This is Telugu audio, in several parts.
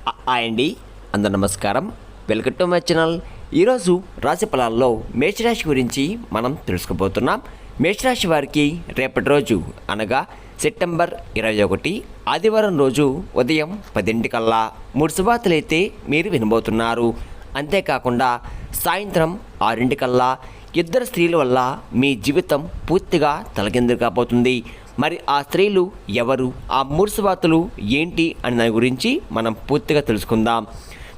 హాయ్ అండి, అందరు నమస్కారం. Welcome to my channel. ఈరోజు రాశి ఫలాల్లో మేషరాశి గురించి మనం తెలుసుకోబోతున్నాం. మేషరాశి వారికి రేపటి రోజు అనగా సెప్టెంబర్ 21 ఆదివారం రోజు ఉదయం 10 కల్లా 3 శుభార్తలైతే మీరు వినబోతున్నారు. అంతేకాకుండా సాయంత్రం 6 కల్లా ఇద్దరు స్త్రీల వల్ల మీ జీవితం పూర్తిగా తలకిందులు కాబోతుంది. మరి ఆ స్త్రీలు ఎవరు, ఆ 3 శుభార్తలు ఏంటి అనే దాని గురించి మనం పూర్తిగా తెలుసుకుందాం.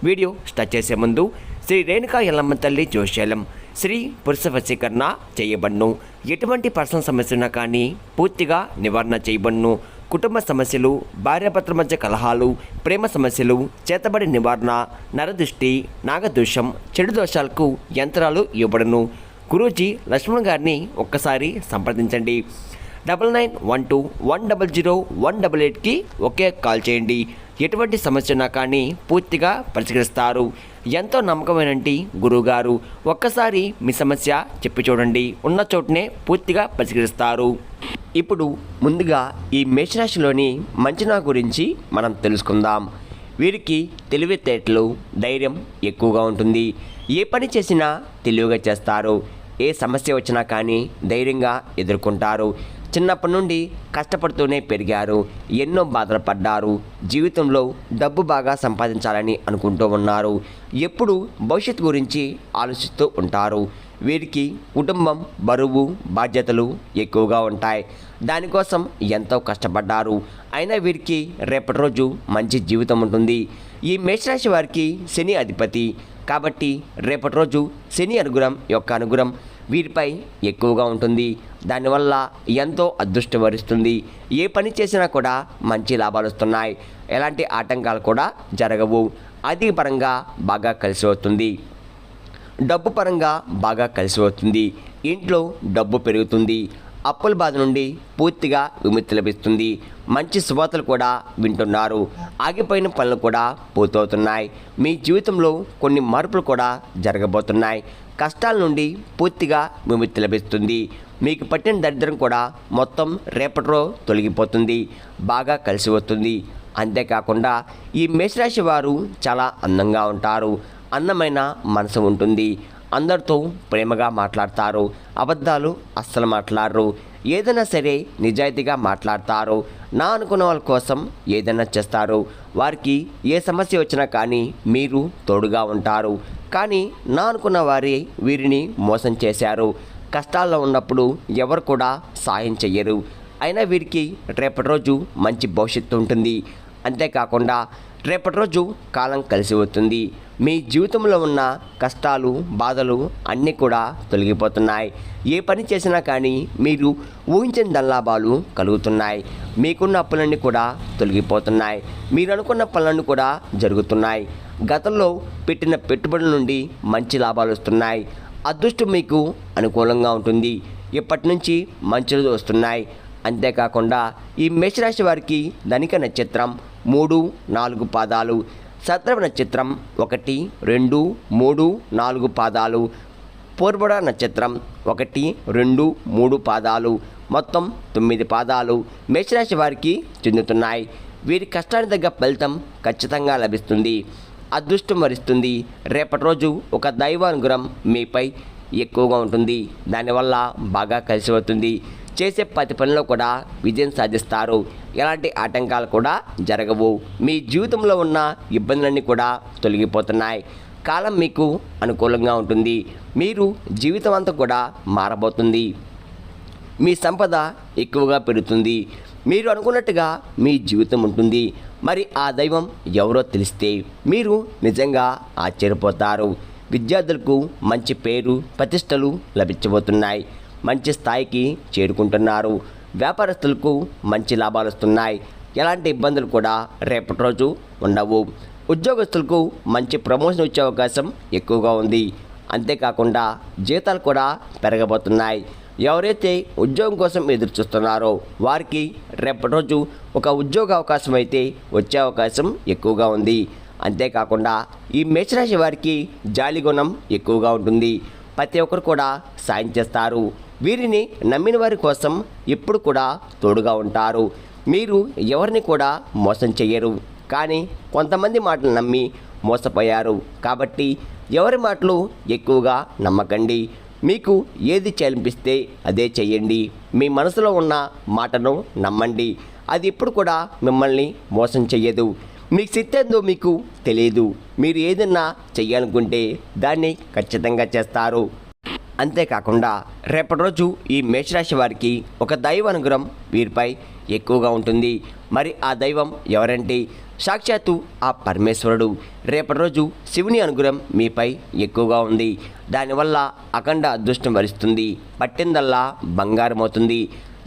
వీడియో స్టార్ట్ చేసే ముందు శ్రీ రేణుకా ఎల్లమ్మ తల్లి జోష్యాలం శ్రీ పురుష వశీకరణ చేయబడును. ఎటువంటి పర్సనల్ సమస్యలున్నా కానీ పూర్తిగా నివారణ చేయబడును. కుటుంబ సమస్యలు, భార్యాభర్తల మధ్య కలహాలు, ప్రేమ సమస్యలు, చేతబడి నివారణ, నరదృష్టి, నాగదోషం, చెడు దోషాలకు యంత్రాలు ఇవ్వబడును. గురూజీ లక్ష్మణ్ గారిని ఒక్కసారి సంప్రదించండి. 9912100188కి ఒకే కాల్ చేయండి. ఎటువంటి సమస్య ఉన్నా కానీ పూర్తిగా పరిష్కరిస్తారు. ఎంతో నమ్మకమైనటి గురువుగారు. ఒక్కసారి మీ సమస్య చెప్పి చూడండి, ఉన్న చోటునే పూర్తిగా పరిష్కరిస్తారు. ఇప్పుడు ముందుగా ఈ మేషరాశిలోని మంచినా గురించి మనం తెలుసుకుందాం. వీరికి తెలివితేటలు, ధైర్యం ఎక్కువగా ఉంటుంది. ఏ పని చేసినా తెలివిగా చేస్తారు. ఏ సమస్య వచ్చినా కానీ ధైర్యంగా ఎదుర్కొంటారు. చిన్నప్పటి నుండి కష్టపడుతూనే పెరిగారు. ఎన్నో బాధలు పడ్డారు. జీవితంలో డబ్బు బాగా సంపాదించాలని అనుకుంటూ ఉన్నారు. ఎప్పుడు భవిష్యత్తు గురించి ఆలోచిస్తూ ఉంటారు. వీరికి కుటుంబం, బరువు, బాధ్యతలు ఎక్కువగా ఉంటాయి. దానికోసం ఎంతో కష్టపడ్డారు. అయినా వీరికి రేపటి రోజు మంచి జీవితం ఉంటుంది. ఈ మేషరాశి వారికి శని అధిపతి కాబట్టి రేపటి రోజు శని అనుగ్రహం వీరిపై ఎక్కువగా ఉంటుంది. దానివల్ల ఎంతో అదృష్టం వరిస్తుంది. ఏ పని చేసినా కూడా మంచి లాభాలు వస్తున్నాయి. ఎలాంటి ఆటంకాలు కూడా జరగవు. ఆర్థిక పరంగా బాగా కలిసి వస్తుంది. డబ్బు పరంగా బాగా కలిసి వస్తుంది. ఇంట్లో డబ్బు పెరుగుతుంది. అప్పుల బాధ నుండి పూర్తిగా విముక్తి లభిస్తుంది. మంచి శుభార్తలు కూడా వింటున్నారు. ఆగిపోయిన పనులు కూడా పూర్తవుతున్నాయి. మీ జీవితంలో కొన్ని మార్పులు కూడా జరగబోతున్నాయి. కష్టాల నుండి పూర్తిగా విముక్తి లభిస్తుంది. మీకు పట్టిన దరిద్రం కూడా మొత్తం రేపటిలో తొలగిపోతుంది. బాగా కలిసి వస్తుంది. అంతేకాకుండా ఈ మేషరాశి వారు చాలా అందంగా ఉంటారు. అందమైన మనసు ఉంటుంది. అందరితో ప్రేమగా మాట్లాడతారు. అబద్ధాలు అస్సలు మాట్లాడరు. ఏదైనా సరే నిజాయితీగా మాట్లాడతారు. నా అనుకున్న వాళ్ళ కోసం ఏదైనా చేస్తారు. వారికి ఏ సమస్య వచ్చినా కానీ మీరు తోడుగా ఉంటారు. కానీ నా అనుకున్న వారి వీరిని మోసం చేశారు. కష్టాల్లో ఉన్నప్పుడు ఎవరు కూడా సాయం చెయ్యరు. అయినా వీరికి రేపటి రోజు మంచి భవిష్యత్తు ఉంటుంది. అంతేకాకుండా రేపటి రోజు కాలం కలిసి వస్తుంది. మీ జీవితంలో ఉన్న కష్టాలు, బాధలు అన్నీ కూడా తొలగిపోతున్నాయి. ఏ పని చేసినా కానీ మీరు ఊహించిన ధనలాభాలు కలుగుతున్నాయి. మీకున్న అప్పులన్నీ కూడా తొలగిపోతున్నాయి. మీరు అనుకున్న పనులన్నీ కూడా జరుగుతున్నాయి. గతంలో పెట్టిన పెట్టుబడుల నుండి మంచి లాభాలు వస్తున్నాయి. అదృష్టం మీకు అనుకూలంగా ఉంటుంది. ఇప్పటి నుంచి మంచి రోజులు వస్తున్నాయి. అంతేకాకుండా ఈ మేషరాశి వారికి ధనిక నక్షత్రం 3, 4 పాదాలు, సత్రవ నక్షత్రం 1, 2, 3, 4 పాదాలు, పూర్వడ నక్షత్రం 1, 2, 3 పాదాలు, మొత్తం 9 పాదాలు మేషరాశి వారికి చెందుతున్నాయి. వీరి కష్టానికి తగ్గ ఫలితం ఖచ్చితంగా లభిస్తుంది. అదృష్టం వరిస్తుంది. రేపటి రోజు ఒక దైవానుగ్రహం మీపై ఎక్కువగా ఉంటుంది. దానివల్ల బాగా కలిసి వస్తుంది. చేసే ప్రతి పనిలో కూడా విజయం సాధిస్తారు. ఎలాంటి ఆటంకాలు కూడా జరగవు. మీ జీవితంలో ఉన్న ఇబ్బందులన్నీ కూడా తొలగిపోతున్నాయి. కాలం మీకు అనుకూలంగా ఉంటుంది. మీరు జీవితం అంతా కూడా మారబోతుంది. మీ సంపద ఎక్కువగా పెరుగుతుంది. మీరు అనుకున్నట్టుగా మీ జీవితం ఉంటుంది. మరి ఆ దైవం ఎవరో తెలిస్తే మీరు నిజంగా ఆశ్చర్యపోతారు. విద్యార్థులకు మంచి పేరు, ప్రతిష్టలు లభించబోతున్నాయి. మంచి స్థాయికి చేరుకుంటున్నారు. వ్యాపారస్తులకు మంచి లాభాలు వస్తున్నాయి. ఎలాంటి ఇబ్బందులు కూడా రేపటి రోజు ఉండవు. ఉద్యోగస్తులకు మంచి ప్రమోషన్ వచ్చే అవకాశం ఎక్కువగా ఉంది. అంతేకాకుండా జీతాలు కూడా పెరగబోతున్నాయి. ఎవరైతే ఉద్యోగం కోసం ఎదురు చూస్తున్నారో వారికి రేపటి రోజు ఒక ఉద్యోగ అవకాశం అయితే వచ్చే అవకాశం ఎక్కువగా ఉంది. అంతేకాకుండా ఈ మేషరాశి వారికి జాలి గుణం ఎక్కువగా ఉంటుంది. ప్రతి ఒక్కరు కూడా సాయం చేస్తారు. వీరిని నమ్మిన వారి కోసం ఎప్పుడు కూడా తోడుగా ఉంటారు. మీరు ఎవరిని కూడా మోసం చెయ్యరు. కానీ కొంతమంది మాటలు నమ్మి మోసపోయారు. కాబట్టి ఎవరి మాటలు ఎక్కువగా నమ్మకండి. మీకు ఏది చేయాలనిపిస్తే అదే చేయండి. మీ మనసులో ఉన్న మాటను నమ్మండి. అది ఇప్పుడు కూడా మిమ్మల్ని మోసం చెయ్యదు. మీకు శక్తి ఏందో మీకు తెలియదు. మీరు ఏదన్నా చెయ్యాలనుకుంటే దాన్ని ఖచ్చితంగా చేస్తారు. అంతేకాకుండా రేపటి రోజు ఈ మేషరాశి వారికి ఒక దైవ అనుగ్రహం వీరిపై ఎక్కువగా ఉంటుంది. మరి ఆ దైవం ఎవరంటే సాక్షాత్తు ఆ పరమేశ్వరుడు. రేపటి రోజు శివుని అనుగ్రహం మీపై ఎక్కువగా ఉంది. దానివల్ల అఖండ అదృష్టం వరిస్తుంది. పట్టిందల్లా బంగారం అవుతుంది.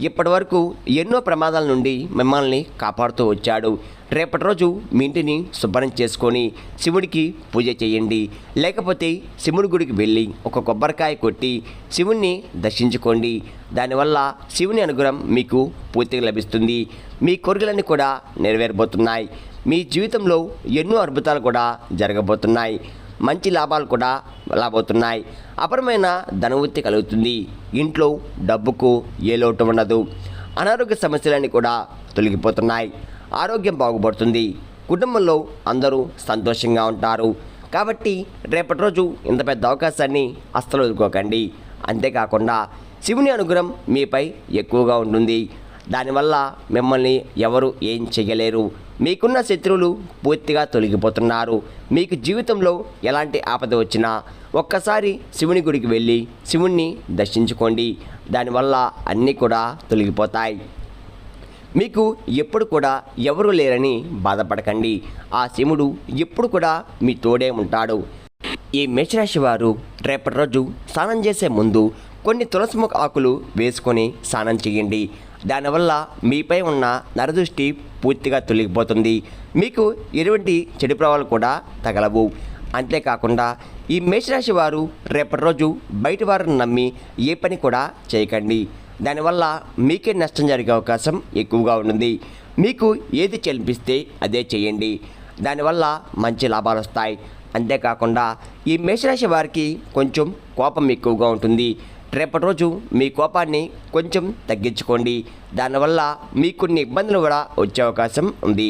ఇప్పటి వరకు ఎన్నో ప్రమాదాల నుండి మిమ్మల్ని కాపాడుతూ వచ్చాడు. రేపటి రోజు మీ ఇంటిని శుభ్రం చేసుకొని శివుడికి పూజ చేయండి. లేకపోతే శివుడి గుడికి వెళ్ళి ఒక కొబ్బరికాయ కొట్టి శివుణ్ణి దర్శించుకోండి. దానివల్ల శివుని అనుగ్రహం మీకు పూర్తిగా లభిస్తుంది. మీ కోరికలన్నీ కూడా నెరవేరబోతున్నాయి. మీ జీవితంలో ఎన్నో అద్భుతాలు కూడా జరగబోతున్నాయి. మంచి లాభాలు కూడా రాబోతున్నాయి. అపరమైన ధనవృత్తి కలుగుతుంది. ఇంట్లో డబ్బుకు ఏ లోటు ఉండదు. అనారోగ్య సమస్యలన్నీ కూడా తొలగిపోతున్నాయి. ఆరోగ్యం బాగుపడుతుంది. కుటుంబంలో అందరూ సంతోషంగా ఉంటారు. కాబట్టి రేపటి రోజు ఇంత పెద్ద అవకాశాన్ని అస్సలు వదులుకోకండి. అంతేకాకుండా శివుని అనుగ్రహం మీపై ఎక్కువగా ఉంటుంది. దానివల్ల మిమ్మల్ని ఎవరు ఏం చేయలేరు. మీకున్న శత్రువులు పూర్తిగా తొలగిపోతున్నారు. మీకు జీవితంలో ఎలాంటి ఆపద వచ్చినా ఒక్కసారి శివుని గుడికి వెళ్ళి శివుణ్ణి దర్శించుకోండి. దానివల్ల అన్నీ కూడా తొలగిపోతాయి. మీకు ఎప్పుడు కూడా ఎవరు లేరని బాధపడకండి. ఆ శివుడు ఎప్పుడు కూడా మీ తోడే ఉంటాడు. ఈ మేషరాశి వారు రేపటి రోజు స్నానం చేసే ముందు కొన్ని తులసిముఖ ఆకులు వేసుకొని స్నానం చేయండి. దానివల్ల మీపై ఉన్న నరదృష్టి పూర్తిగా తొలగిపోతుంది. మీకు ఎటువంటి చెడు ప్రభావాలు కూడా తగలవు. అంతేకాకుండా ఈ మేషరాశి వారు రేపటి రోజు బయట వారిని నమ్మి ఏ పని కూడా చేయకండి. దానివల్ల మీకే నష్టం జరిగే అవకాశం ఎక్కువగా ఉంటుంది. మీకు ఏది చెల్లిపిస్తే అదే చేయండి. దానివల్ల మంచి లాభాలు వస్తాయి. అంతేకాకుండా ఈ మేషరాశి వారికి కొంచెం కోపం ఎక్కువగా ఉంటుంది. రేపటి రోజు మీ కోపాన్ని కొంచెం తగ్గించుకోండి. దానివల్ల మీకు కొన్ని ఇబ్బందులు కూడా వచ్చే అవకాశం ఉంది.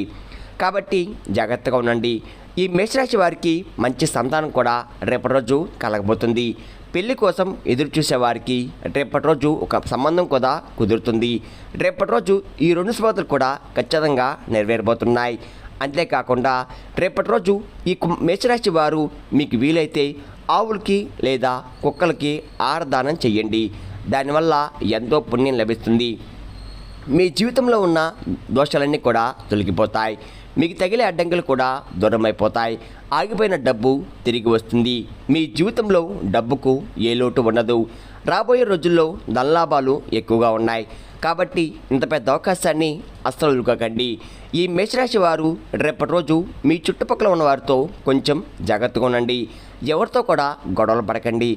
కాబట్టి జాగ్రత్తగా ఉండండి. ఈ మేషరాశి వారికి మంచి సంతానం కూడా రేపటి రోజు కలగబోతుంది. పెళ్లి కోసం ఎదురు చూసే వారికి రేపటి రోజు ఒక సంబంధం కూడా కుదురుతుంది. రేపటి రోజు ఈ 2 శుభార్తలు కూడా ఖచ్చితంగా నెరవేరబోతున్నాయి. అంతేకాకుండా రేపటి రోజు ఈ మేషరాశి వారు మీకు వీలైతే ఆవులకి లేదా కుక్కలకి ఆహారదానం చేయండి. దానివల్ల ఎంతో పుణ్యం లభిస్తుంది. మీ జీవితంలో ఉన్న దోషాలన్నీ కూడా తొలగిపోతాయి. మీకు తగిలే అడ్డంకులు కూడా దూరమైపోతాయి. ఆగిపోయిన డబ్బు తిరిగి వస్తుంది. మీ జీవితంలో డబ్బుకు ఏ లోటు ఉండదు. రాబోయే రోజుల్లో ధనలాభాలు ఎక్కువగా ఉన్నాయి. కాబట్టి ఇంత పెద్ద అవకాశాన్ని అస్సలు వదులుకోకండి. ఈ మేషరాశి వారు రేపటి రోజు మీ చుట్టుపక్కల ఉన్న వారితో కొంచెం జాగ్రత్తగా ఉండండి. ఎవరితో కూడా గొడవలు పడకండి.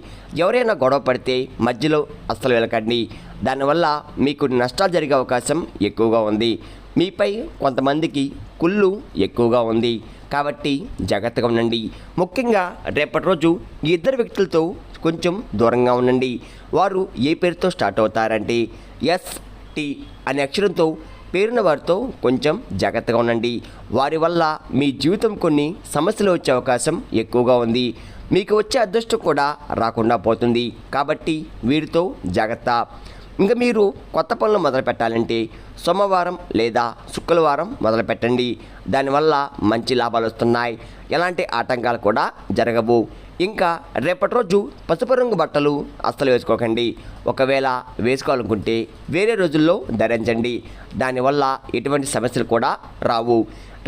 ఎవరైనా గొడవ పడితే మధ్యలో అస్సలు వెళ్ళకండి. దానివల్ల మీకు నష్టాలు జరిగే అవకాశం ఎక్కువగా ఉంది. మీపై కొంతమందికి కుళ్ళు ఎక్కువగా ఉంది. కాబట్టి జాగ్రత్తగా ఉండండి. ముఖ్యంగా రేపటి రోజు ఈ 2 వ్యక్తులతో కొంచెం దూరంగా ఉండండి. వారు ఏ పేరుతో స్టార్ట్ అవుతారంటే ST అనే అక్షరంతో పేరున్న వారితో కొంచెం జాగ్రత్తగా ఉండండి. వారి వల్ల మీ జీవితం కొన్ని సమస్యలు వచ్చే అవకాశం ఎక్కువగా ఉంది. మీకు వచ్చే అదృష్టం కూడా రాకుండా పోతుంది. కాబట్టి వీరితో జాగ్రత్త. ఇంకా మీరు కొత్త పనులు మొదలు పెట్టాలంటే సోమవారం లేదా శుక్రవారం మొదలు పెట్టండి. దానివల్ల మంచి లాభాలు వస్తున్నాయి. ఎలాంటి ఆటంకాలు కూడా జరగవు. ఇంకా రేపటి రోజు పసుపు రంగు బట్టలు అస్సలు వేసుకోకండి. ఒకవేళ వేసుకోవాలనుకుంటే వేరే రోజుల్లో ధరించండి. దానివల్ల ఎటువంటి సమస్యలు కూడా రావు.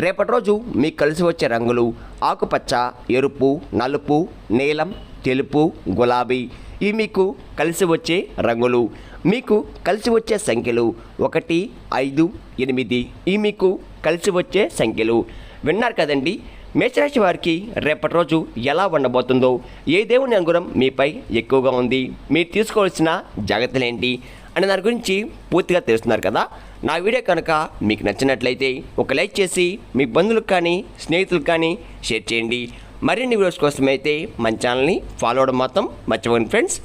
రేపటి రోజు మీకు కలిసి వచ్చే రంగులు ఆకుపచ్చ, ఎరుపు, నలుపు, నీలం, తెలుపు, గులాబీ. ఇవి మీకు కలిసి వచ్చే రంగులు. మీకు కలిసి వచ్చే సంఖ్యలు 1, 5, 8. ఇవి మీకు కలిసి వచ్చే సంఖ్యలు. విన్నారు కదండి. మేషరాశి వారికి రేపటి రోజు ఎలా ఉండబోతుందో, ఏ దేవుని అనుగ్రహం మీపై ఎక్కువగా ఉంది, మీరు తీసుకోవాల్సిన జాగ్రత్తలు ఏంటి అనే దాని గురించి పూర్తిగా తెలుస్తున్నారు కదా. నా వీడియో కనుక మీకు నచ్చినట్లయితే ఒక లైక్ చేసి మీ బంధువులకు కానీ స్నేహితులకు కానీ షేర్ చేయండి. మరిన్ని వీడియోస్ కోసం అయితే మన ఛానల్ని ఫాలో అవ్వడం మాత్రం మర్చిపోకండి ఫ్రెండ్స్.